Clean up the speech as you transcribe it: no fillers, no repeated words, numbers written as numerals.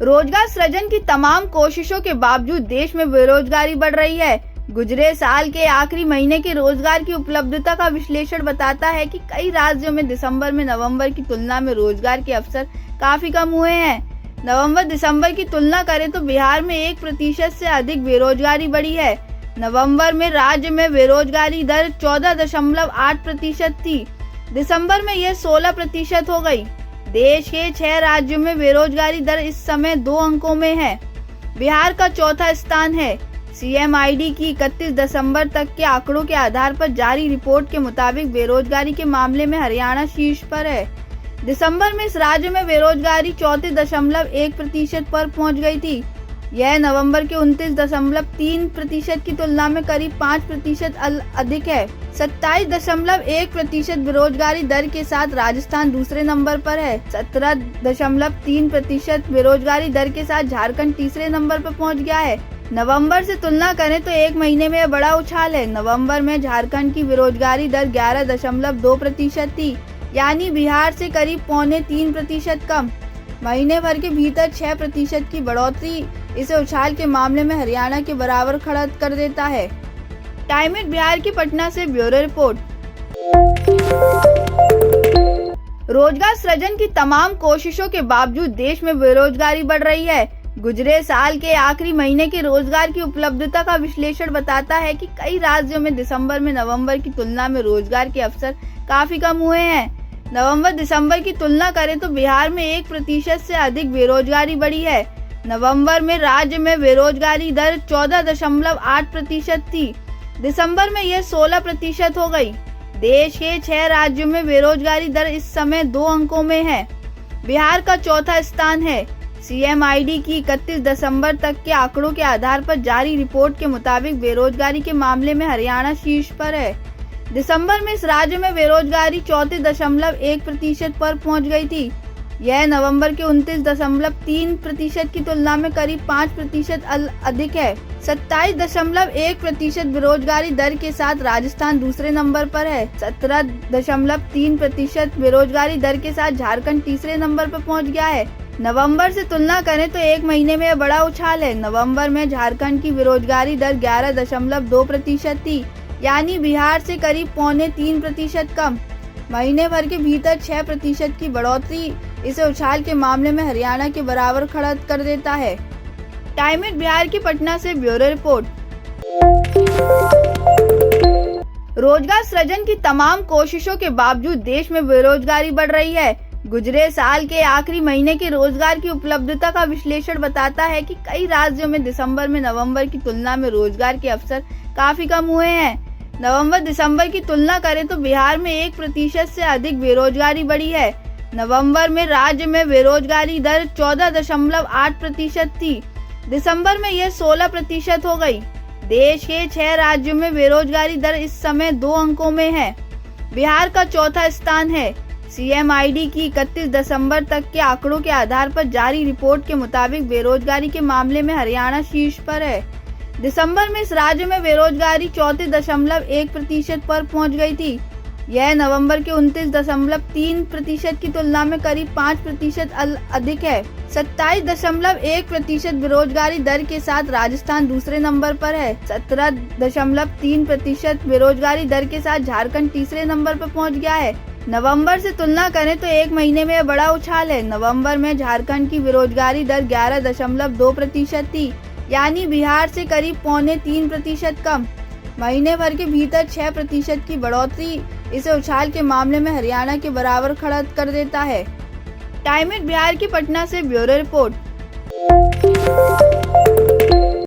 रोजगार सृजन की तमाम कोशिशों के बावजूद देश में बेरोजगारी बढ़ रही है। गुजरे साल के आखिरी महीने के रोजगार की उपलब्धता का विश्लेषण बताता है कि कई राज्यों में दिसंबर में नवंबर की तुलना में रोजगार के अवसर काफी कम हुए हैं। नवंबर दिसंबर की तुलना करें तो बिहार में 1% से अधिक बेरोजगारी बढ़ी है। नवंबर में राज्य में बेरोजगारी दर 14.8% थी। दिसंबर में यह 16% हो गई। देश के 6 राज्यों में बेरोजगारी दर इस समय 2 अंकों में है। बिहार का चौथा स्थान है। CMID की 31 दिसंबर तक के आंकड़ों के आधार पर जारी रिपोर्ट के मुताबिक बेरोजगारी के मामले में हरियाणा शीर्ष पर है। दिसंबर में इस राज्य में बेरोजगारी 34.1% पर पहुंच गई थी। यह नवंबर के 29.3% की तुलना में करीब 5% अधिक है। 27.1% बेरोजगारी दर के साथ राजस्थान दूसरे नंबर पर है। 17.3% बेरोजगारी दर के साथ झारखंड तीसरे नंबर पर पहुंच गया है। नवंबर से तुलना करें तो एक महीने में बड़ा उछाल है। नवंबर में झारखंड की बेरोजगारी दर 11.2% थी, यानी बिहार से करीब 2.25% कम। महीने भर के भीतर 6% की बढ़ोतरी इसे उछाल के मामले में हरियाणा के बराबर खड़ा कर देता है। टाइमिट बिहार की पटना से ब्यूरो रिपोर्ट। रोजगार सृजन की तमाम कोशिशों के बावजूद देश में बेरोजगारी बढ़ रही है। गुजरे साल के आखिरी महीने के रोजगार की उपलब्धता का विश्लेषण बताता है कि कई राज्यों में दिसंबर में नवंबर की तुलना में रोजगार के अवसर काफी कम हुए हैं। नवंबर दिसंबर की तुलना करें तो बिहार में 1% से अधिक बेरोजगारी बढ़ी है। नवंबर में राज्य में बेरोजगारी दर 14.8% थी। दिसंबर में यह 16% हो गई। देश के 6 राज्यों में बेरोजगारी दर इस समय 2 अंकों में है। बिहार का चौथा स्थान है। CMID की 31 दिसंबर तक के आंकड़ों के आधार पर जारी रिपोर्ट के मुताबिक बेरोजगारी के मामले में हरियाणा शीर्ष पर है। दिसंबर में इस राज्य में बेरोजगारी 34.1% पर पहुंच गई थी। यह नवंबर के 29.3% की तुलना में करीब 5% अधिक है। 27.1% बेरोजगारी दर के साथ राजस्थान दूसरे नंबर पर है। 17.3% बेरोजगारी दर के साथ झारखंड तीसरे नंबर पर पहुंच गया है। नवंबर से तुलना करें तो एक महीने में बड़ा उछाल है। नवंबर में झारखंड की बेरोजगारी दर 11.2% थी, यानी बिहार से करीब 2.25% कम। महीने भर के भीतर 6% की बढ़ोतरी इसे उछाल के मामले में हरियाणा के बराबर खड़ा कर देता है। टाइमिट बिहार की पटना से ब्यूरो रिपोर्ट। रोजगार सृजन की तमाम कोशिशों के बावजूद देश में बेरोजगारी बढ़ रही है। गुजरे साल के आखिरी महीने के रोजगार की उपलब्धता का विश्लेषण बताता है कि कई राज्यों में दिसंबर में नवंबर की तुलना में रोजगार के अवसर काफी कम हुए हैं। नवंबर दिसंबर की तुलना करें तो बिहार में 1% से अधिक बेरोजगारी बढ़ी है। नवंबर में राज्य में बेरोजगारी दर 14.8% थी। दिसंबर में यह 16% हो गई। देश के 6 राज्यों में बेरोजगारी दर इस समय 2 अंकों में है। बिहार का चौथा स्थान है। CMID की 31 दिसंबर तक के आंकड़ों के आधार पर जारी रिपोर्ट के मुताबिक बेरोजगारी के मामले में हरियाणा शीर्ष पर है। दिसंबर में इस राज्य में बेरोजगारी 34.1% पर पहुंच गई थी। यह नवंबर के 29.3% की तुलना में करीब 5% अधिक है। 27.1% बेरोजगारी दर के साथ राजस्थान दूसरे नंबर पर है। 17.3% बेरोजगारी दर के साथ झारखंड तीसरे नंबर पर पहुंच गया है। नवंबर से तुलना करें तो एक महीने में बड़ा उछाल है। नवंबर में झारखंड की बेरोजगारी दर 11.2% थी, यानी बिहार से करीब 2.25% कम। महीने भर के भीतर 6% की बढ़ोतरी इसे उछाल के मामले में हरियाणा के बराबर खड़ा कर देता है। टाइमिट बिहार की पटना से ब्यूरो रिपोर्ट।